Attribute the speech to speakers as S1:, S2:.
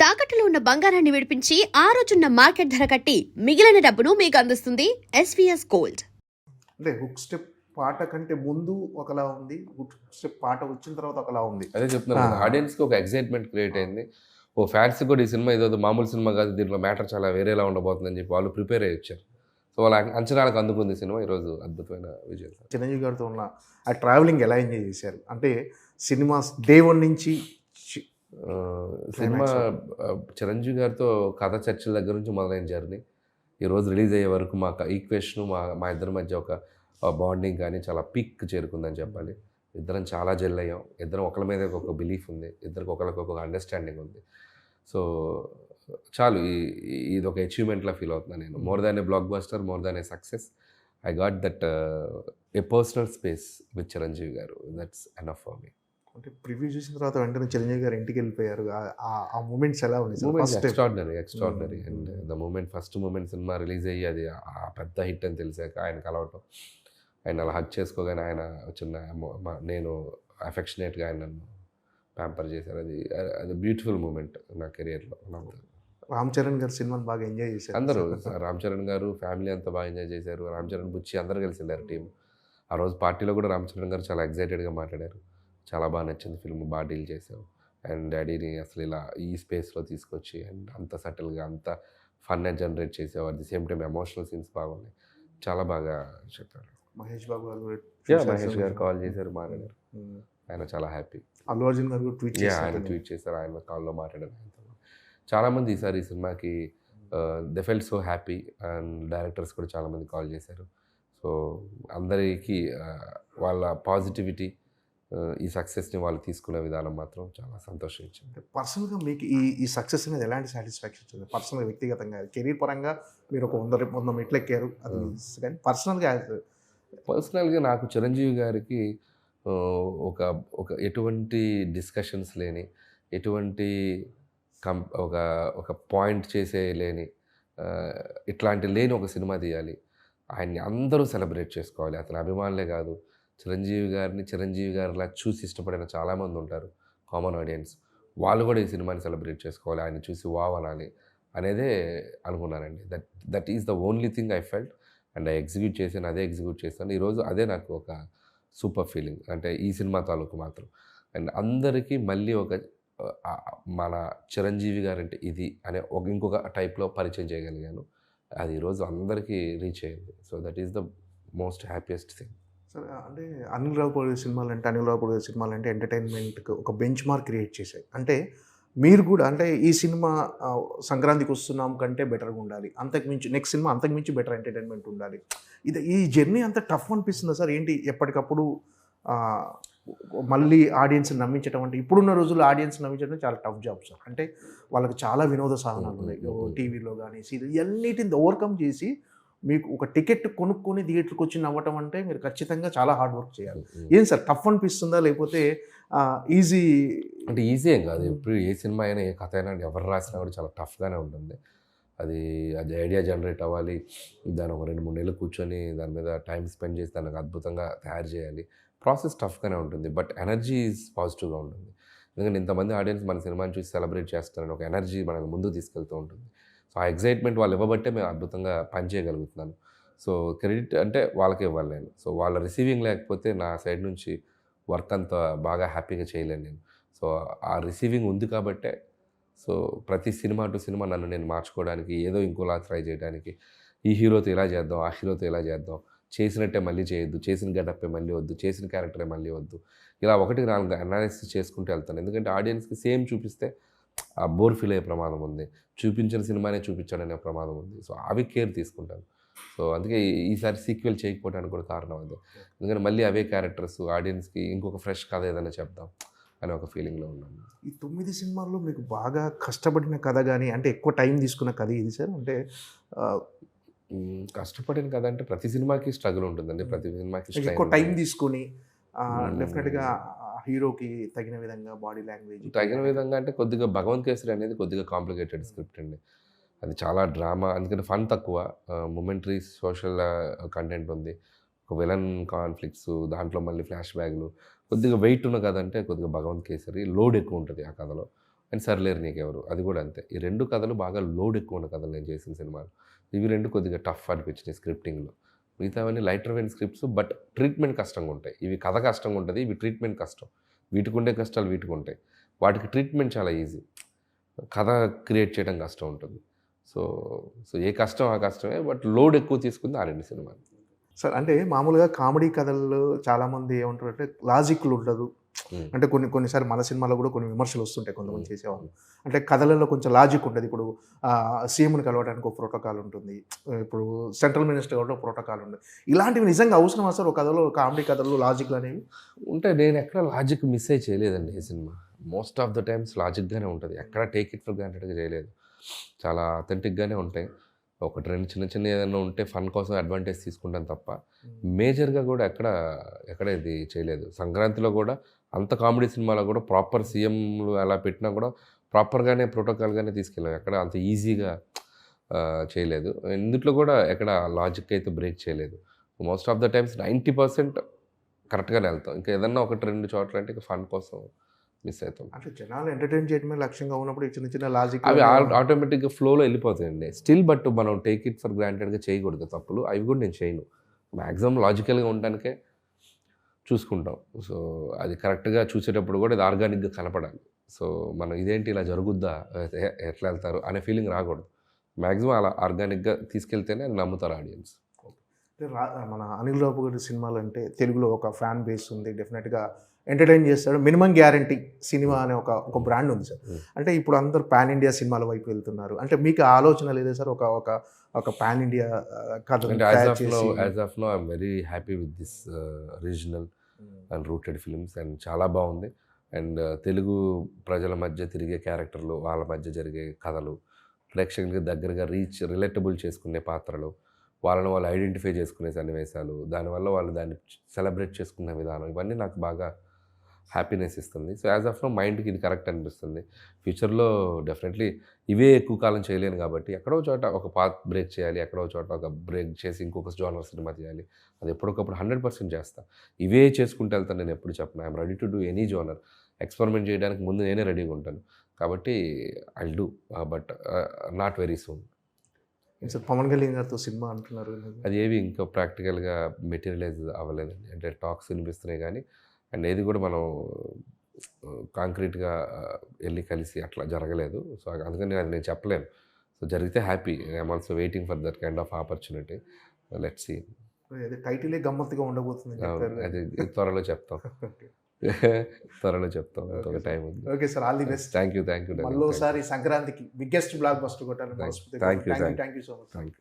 S1: తాకట్టులో ఉన్న బంగారాన్ని విడిపించి ఆ రోజున్న మార్కెట్ ధర కట్టి మిగిలిన డబ్బును మీకు అందిస్తుంది ఎస్వీఎస్ గోల్డ్.
S2: అంటే హుక్ స్టెప్ పాట కంటే ముందు ఒకలా ఉంది, హుక్ స్టెప్ పాట వచ్చిన తర్వాత ఒకలా ఉంది.
S3: అదే చెప్తున్నాను, ఆడియన్స్కి ఒక ఎక్సైట్మెంట్ క్రియేట్ అయింది. ఓ ఫ్యాన్స్ కూడా ఈ సినిమా ఏదో మామూలు సినిమా కాదు, దీంట్లో మ్యాటర్ చాలా వేరేలా ఉండబోతుందని చెప్పి వాళ్ళు ప్రిపేర్ అయ్యి వచ్చారు. సో వాళ్ళ అంచనాలకు అందుకుంది సినిమా. ఈరోజు అద్భుతమైన విజయం.
S2: చిరంజీవి గారితో ఉన్న ఆ ట్రావెలింగ్ ఎలా ఎంజాయ్ చేశారు? అంటే సినిమా డే వన్ నుంచి
S3: సినిమా చిరంజీవి గారితో కథ చర్చల దగ్గర నుంచి మొదలైన జర్నీ ఈరోజు రిలీజ్ అయ్యే వరకు మా ఈక్వేషన్ మా ఇద్దరి మధ్య ఒక బాండింగ్ కానీ చాలా పీక్ చేరుకుందని చెప్పాలి. ఇద్దరం చాలా జెల్ అయ్యాం. ఇద్దరం ఒకరి మీద ఒక బిలీఫ్ ఉంది, ఇద్దరికి ఒకరికొక అండర్స్టాండింగ్ ఉంది. సో చాలు, ఇది ఒక అచీవ్మెంట్లా ఫీల్ అవుతున్నాను నేను. More than a blockbuster, more than a success, I got that a personal space with Chiranjeevi garu. That's enough for me.
S2: అంటే ప్రివ్యూ చూసిన తర్వాత వెంటనే చిరంజీవి గారు ఇంటికి వెళ్ళిపోయారు. ఆ మూమెంట్స్ ఎలా ఉంది?
S3: Extraordinary. And the moment, first moment cinema release అయ్యి అది ఆ పెద్ద హిట్ అని తెలిసాక ఆయన కలవటం, ఆయన అలా హక్ చేసుకోగానే ఆయన చిన్న నేను అఫెక్షనేట్గా ఆయన నన్ను ప్యాంపర్ చేశారు. అది బ్యూటిఫుల్ మూమెంట్ నా కెరియర్లో.
S2: రామ్ చరణ్ గారు సినిమాని బాగా ఎంజాయ్ చేశారు.
S3: అందరూ, రామ్ చరణ్ గారు ఫ్యామిలీ అంతా బాగా ఎంజాయ్ చేశారు. రామ్ చరణ్, బుచ్చి అందరూ కలిసి వెళ్ళారు టీం. ఆ రోజు పార్టీలో కూడా రామ్ చరణ్ గారు చాలా ఎక్సైటెడ్గా మాట్లాడారు. చాలా బాగా నచ్చింది ఫిల్మ్, బాగా డీల్ చేసావు, అండ్ డాడీని అసలు ఇలా ఈ స్పేస్లో తీసుకొచ్చి అండ్ అంత సటిల్గా అంత ఫన్ జనరేట్ చేసావు. At the same time emotional scenes బాగున్నాయి, చాలా బాగా చెప్పారు.
S2: మహేష్ బాబు గారు
S3: మహేష్ గారు కాల్ చేశారు, మాట్లాడారు. ఆయన చాలా హ్యాపీ.
S2: అల్లు అర్జున్ గారు
S3: ఆయన ట్వీట్ చేశారు, ఆయన కాల్లో మాట్లాడారు. చాలామంది ఈసారి ఈ సినిమాకి they felt so happy, and directors కూడా చాలామంది కాల్ చేశారు. సో అందరికీ వాళ్ళ పాజిటివిటీ, ఈ సక్సెస్ని వాళ్ళు తీసుకునే విధానం మాత్రం చాలా సంతోషం ఇచ్చింది.
S2: పర్సనల్గా మీకు ఈ సక్సెస్ అనేది ఎలాంటి సాటిస్ఫాక్షన్ ఇచ్చింది? పర్సనల్గా, వ్యక్తిగతంగా, కెరీర్ పరంగా మీరు ఒక 100 మెట్లు ఎక్కారు, అది కానీ పర్సనల్గా
S3: నాకు చిరంజీవి గారికి ఒక ఎటువంటి డిస్కషన్స్ లేని, ఎటువంటి ఒక పాయింట్ చేసే లేని, ఇట్లాంటి లేని ఒక సినిమా తీయాలి, ఆయన్ని అందరూ సెలబ్రేట్ చేసుకోవాలి. అతని అభిమానులే కాదు, చిరంజీవి గారిలా చూసి ఇష్టపడిన చాలామంది ఉంటారు, కామన్ ఆడియన్స్. వాళ్ళు కూడా ఈ సినిమాని సెలబ్రేట్ చేసుకోవాలి, ఆయన చూసి వావ్ అనాలి అనేదే అనుకున్నానండి. That is the only thing I felt, and అదే ఎగ్జిక్యూట్ చేశాను. ఈరోజు అదే నాకు ఒక సూపర్ ఫీలింగ్, అంటే ఈ సినిమా తాలూకు మాత్రం. అండ్ అందరికీ మళ్ళీ ఒక మన చిరంజీవి గారు అంటే ఇది అనే ఇంకొక టైప్లో పరిచయం చేయగలిగాను. అది ఈరోజు అందరికీ రీచ్ అయ్యింది. So that is the most happiest thing.
S2: సరే, అంటే అనిల్ రావుపూడి సినిమాలు అంటే ఎంటర్టైన్మెంట్కి ఒక బెంచ్ మార్క్ క్రియేట్ చేశాయి. అంటే మీరు కూడా అంటే ఈ సినిమా సంక్రాంతికి వస్తున్నాం కంటే బెటర్గా ఉండాలి, నెక్స్ట్ సినిమా అంతకుమించి బెటర్ ఎంటర్టైన్మెంట్ ఉండాలి. ఈ జర్నీ అంత టఫ్ అనిపిస్తుందా సార్? ఏంటి ఎప్పటికప్పుడు మళ్ళీ ఆడియన్స్ని నమ్మించడం అంటే, ఇప్పుడున్న రోజుల్లో ఆడియన్స్ నమ్మించడం చాలా టఫ్ జాబ్ సార్. అంటే వాళ్ళకి చాలా వినోద సాధనాలు ఉన్నాయి, టీవీలో కానీ సీరియల్, ఇవన్నిటిని ఓవర్కమ్ చేసి మీకు ఒక టికెట్ కొనుక్కొని థియేటర్కి వచ్చి నవ్వటం అంటే మీరు ఖచ్చితంగా చాలా హార్డ్ వర్క్ చేయాలి. ఏం సార్, టఫ్ అనిపిస్తుందా లేకపోతే ఈజీ?
S3: అంటే ఈజీ ఏం కాదు. ఇప్పుడు ఏ సినిమా అయినా, ఏ కథ అయినా, ఎవరు రాసినా కూడా చాలా టఫ్గానే ఉంటుంది. అది ఐడియా జనరేట్ అవ్వాలి, దాన్ని ఒక 2-3 నెలలు కూర్చొని దాని మీద టైం స్పెండ్ చేసి దానికి అద్భుతంగా తయారు చేయాలి. ప్రాసెస్ టఫ్గానే ఉంటుంది, బట్ ఎనర్జీ ఈజ్ పాజిటివ్గా ఉంటుంది. ఎందుకంటే ఇంతమంది ఆడియన్స్ మన సినిమాని చూసి సెలబ్రేట్ చేస్తారని ఒక ఎనర్జీ మనల్ని ముందుకు తీసుకెళ్తూ ఉంటుంది. సో ఆ ఎగ్జైట్మెంట్ వాళ్ళు ఇవ్వబట్టే మేము అద్భుతంగా పని చేయగలుగుతున్నాను. సో క్రెడిట్ అంటే వాళ్ళకే ఇవ్వాలి నేను. సో వాళ్ళ రిసీవింగ్ లేకపోతే నా సైడ్ నుంచి వర్క్ అంతా బాగా హ్యాపీగా చేయలేను నేను. సో ఆ రిసీవింగ్ ఉంది కాబట్టే సో ప్రతి సినిమా టు సినిమా నన్ను నేను మార్చుకోవడానికి, ఏదో ఇంకోలా ట్రై చేయడానికి, ఈ హీరోతో ఇలా చేద్దాం, ఆ హీరోతో ఇలా చేద్దాం, చేసినట్టే మళ్ళీ చేయొద్దు, చేసిన గెటప్పే మళ్ళీ వద్దు, చేసిన క్యారెక్టరే మళ్ళీ వద్దు, ఇలా 1-4 అనాలిసిస్ చేసుకుంటూ వెళ్తాను. ఎందుకంటే ఆడియన్స్కి సేమ్ చూపిస్తే ఆ బోర్ ఫీల్ అయ్యే ప్రమాదం ఉంది, చూపించిన సినిమానే చూపించాడనే ప్రమాదం ఉంది. సో అవి కేర్ తీసుకుంటాను. సో అందుకే ఈసారి సీక్వెల్ చేయకపోవడానికి కూడా కారణం అదే. ఎందుకంటే మళ్ళీ అవే క్యారెక్టర్స్ ఆడియన్స్కి ఇంకొక ఫ్రెష్ కథ ఏదైనా చెప్దాం అనే ఒక ఫీలింగ్లో ఉన్నాను.
S2: ఈ 9 సినిమాల్లో మీకు బాగా కష్టపడిన కథ కానీ, అంటే ఎక్కువ టైం తీసుకున్న కథ ఇది సార్? అంటే
S3: కష్టపడిన కథ అంటే ప్రతి సినిమాకి స్ట్రగుల్ ఉంటుందండి, ప్రతి సినిమాకి
S2: ఎక్కువ టైం తీసుకొని డెఫినెట్గా హీరోకి తగిన విధంగా బాడీ లాంగ్వేజ్
S3: తగిన విధంగా అంటే కొద్దిగా భగవంత్ కేసరి అనేది కొద్దిగా కాంప్లికేటెడ్ స్క్రిప్ట్ అండి. అది చాలా డ్రామా, అందుకని ఫన్ తక్కువ, మొమెంటరీ సోషల్ కంటెంట్ ఉంది, ఒక విలన్ కాన్ఫ్లిక్ట్స్, దాంట్లో మళ్ళీ ఫ్లాష్ బ్యాక్లు, కొద్దిగా వెయిట్ ఉన్న కథ అంటే కొద్దిగా భగవంత్ కేసరి. లోడ్ ఎక్కువ ఉంటుంది ఆ కథలో, అండ్ సర్లేరు నీకెవరు అది కూడా అంతే. ఈ 2 కథలు బాగా లోడ్ ఎక్కువ ఉన్న కథలు నేను చేసిన సినిమాలు. ఇవి 2 కొద్దిగా టఫ్ అనిపించినాయి స్క్రిప్టింగ్‌లో. మిగతావన్నీ lighter vein scripts but treatment కష్టంగా ఉంటాయి. ఇవి కథ కష్టంగా ఉంటుంది. ఇవి ట్రీట్మెంట్ కష్టం. వీటికి ఉండే కష్టాలు వీటికి ఉంటాయి. వాటికి ట్రీట్మెంట్ చాలా ఈజీ. కథ క్రియేట్ చేయడం కష్టం ఉంటుంది. సో ఏ కష్టం ఆ కష్టమే. బట్ లోడ్ ఎక్కువ తీసుకుంది ఆ 2 సినిమాలు.
S2: సార్ అంటే మామూలుగా కామెడీ కథల్లో చాలామంది ఏమంటారంటే లాజిక్లు ఉండదు. అంటే కొన్నిసార్లు మన సినిమాలో కూడా కొన్ని విమర్శలు వస్తుంటాయి కొంతమంది చేసేవాళ్ళు. అంటే కథలలో కొంచెం లాజిక్ ఉంటుంది. ఇప్పుడు సీఎంని కలవడానికి ఒక ప్రోటోకాల్ ఉంటుంది. ఇప్పుడు సెంట్రల్ మినిస్టర్ కూడా ఒక ప్రోటోకాల్ ఉంటుంది. ఇలాంటివి నిజంగా అవసరం అసలు ఒక కథలో కామెడీ కథల్లో లాజిక్లు అనేవి
S3: ఉంటే నేను ఎక్కడ లాజిక్ మిస్ అయ్యి చేయలేదండి ఈ సినిమా. మోస్ట్ ఆఫ్ ద టైమ్స్ లాజిక్గానే ఉంటుంది. ఎక్కడ టేక్ ఇట్ ఫర్ గ్రాంటెడ్గా చేయలేదు. చాలా అథెంటిక్గానే ఉంటాయి. ఒకటి రెండు చిన్న ఏదైనా ఉంటే ఫన్ కోసం అడ్వాంటేజ్ తీసుకుంటాను తప్ప మేజర్గా కూడా ఎక్కడ ఇది చేయలేదు. సంక్రాంతిలో కూడా అంత కామెడీ సినిమాలో కూడా ప్రాపర్ సీఎంలు అలా పెట్టినా కూడా ప్రాపర్గానే ప్రోటోకాల్గానే తీసుకెళ్ళాం. ఎక్కడ అంత ఈజీగా చేయలేదు. ఇందుట్లో కూడా ఎక్కడ లాజిక్ అయితే బ్రేక్ చేయలేదు. మోస్ట్ ఆఫ్ ద టైమ్స్ 90% కరెక్ట్గానే వెళ్తాం. ఇంకా ఏదన్నా ఒకటి రెండు చోట్ల అంటే ఇక ఫన్ కోసం మిస్ అవుతాం.
S2: అంటే జనాలు ఎంటర్టైన్ చేయడమే లక్ష్యంగా ఉన్నప్పుడు ఈ చిన్న లాజిక్
S3: అవి ఆటోమేటిక్గా ఫ్లోలో వెళ్ళిపోతాయండి. స్టిల్ బట్ మనం టేక్ ఇట్ ఫర్ గ్రాంటెడ్గా చేయకూడదు తప్పులు. అవి కూడా నేను చేయను. మ్యాక్సిమం లాజికల్గా ఉండడానికే చూసుకుంటాం. సో అది కరెక్ట్గా చూసేటప్పుడు కూడా ఇది ఆర్గానిక్గా కనపడాలి. సో మనం ఇదేంటి ఇలా జరుగుద్దా, ఎట్లా వెళ్తారు అనే ఫీలింగ్ రాకూడదు. మ్యాక్సిమం అలా ఆర్గానిక్గా తీసుకెళ్తేనే నమ్ముతారు ఆడియన్స్.
S2: మన అనిల్ రావు గారి సినిమాలు అంటే తెలుగులో ఒక ఫ్యాన్ బేస్ ఉంది. డెఫినెట్గా ఎంటర్టైన్ చేస్తాడు. మినిమం గ్యారంటీ సినిమా అనే ఒక బ్రాండ్ ఉంది సార్. అంటే ఇప్పుడు అందరు పాన్ ఇండియా సినిమాల వైపు వెళ్తున్నారు. అంటే మీకు ఆలోచన లేదా సార్ ఒక పాన్ ఇండియా కథ?
S3: As of now I'm very happy with this regional and rooted films and చాలా బాగుంది. అండ్ తెలుగు ప్రజల మధ్య తిరిగే క్యారెక్టర్లు, వాళ్ళ మధ్య జరిగే కథలు, ప్రేక్షకులకి దగ్గరగా రిలేటబుల్ చేసుకునే పాత్రలు, వాళ్ళని వాళ్ళు ఐడెంటిఫై చేసుకునే సన్నివేశాలు, దానివల్ల వాళ్ళు దాన్ని సెలబ్రేట్ చేసుకునే విధానం, ఇవన్నీ నాకు బాగా హ్యాపీనెస్ ఇస్తుంది. సో యాజ్ ఆఫ్ నో మైండ్కి ఇది కరెక్ట్ అనిపిస్తుంది. ఫ్యూచర్లో డెఫినెట్లీ ఇవే ఎక్కువ కాలం చేయలేను కాబట్టి ఎక్కడో చోట ఒక పాత్ బ్రేక్ చేయాలి, ఎక్కడో చోట ఒక బ్రేక్ చేసి ఇంకొక జోనర్ సినిమా చేయాలి. అది ఎప్పటికప్పుడు 100% చేస్తాను. ఇవే చేసుకుంటూ వెళ్తాను. నేను ఎప్పుడు చెప్పను I'm ready to do any genre. Experiment చేయడానికి ముందు నేనే రెడీగా ఉంటాను. కాబట్టి I do but not very soon.
S2: Sir Pawan Kalyan గారితో సినిమా అంటున్నారు,
S3: అది ఏవి ఇంకా ప్రాక్టికల్గా మెటీరియలైజ్ అవ్వలేదండి. అంటే టాక్స్ వినిపిస్తున్నాయి కానీ అండ్ ఏది కూడా మనం కాంక్రీట్గా వెళ్ళి కలిసి అట్లా జరగలేదు. సో అందుకని అది నేను చెప్పలేను. సో జరిగితే happy. I'm also waiting for that kind of opportunity. Let's see.
S2: టైటిలే గమ్మత్తుగా ఉండబోతుంది.
S3: అది త్వరలో చెప్తాం. త్వరలో చెప్తాం. ఒక టైం ఉంది.
S2: Okay sir, all the best.
S3: Thank you.
S2: మళ్ళీసారి సంక్రాంతికి బిగ్గెస్ట్ బ్లాక్ బస్టర్ కొట్టాలి.
S3: Thank you
S2: so much.
S3: Thank you.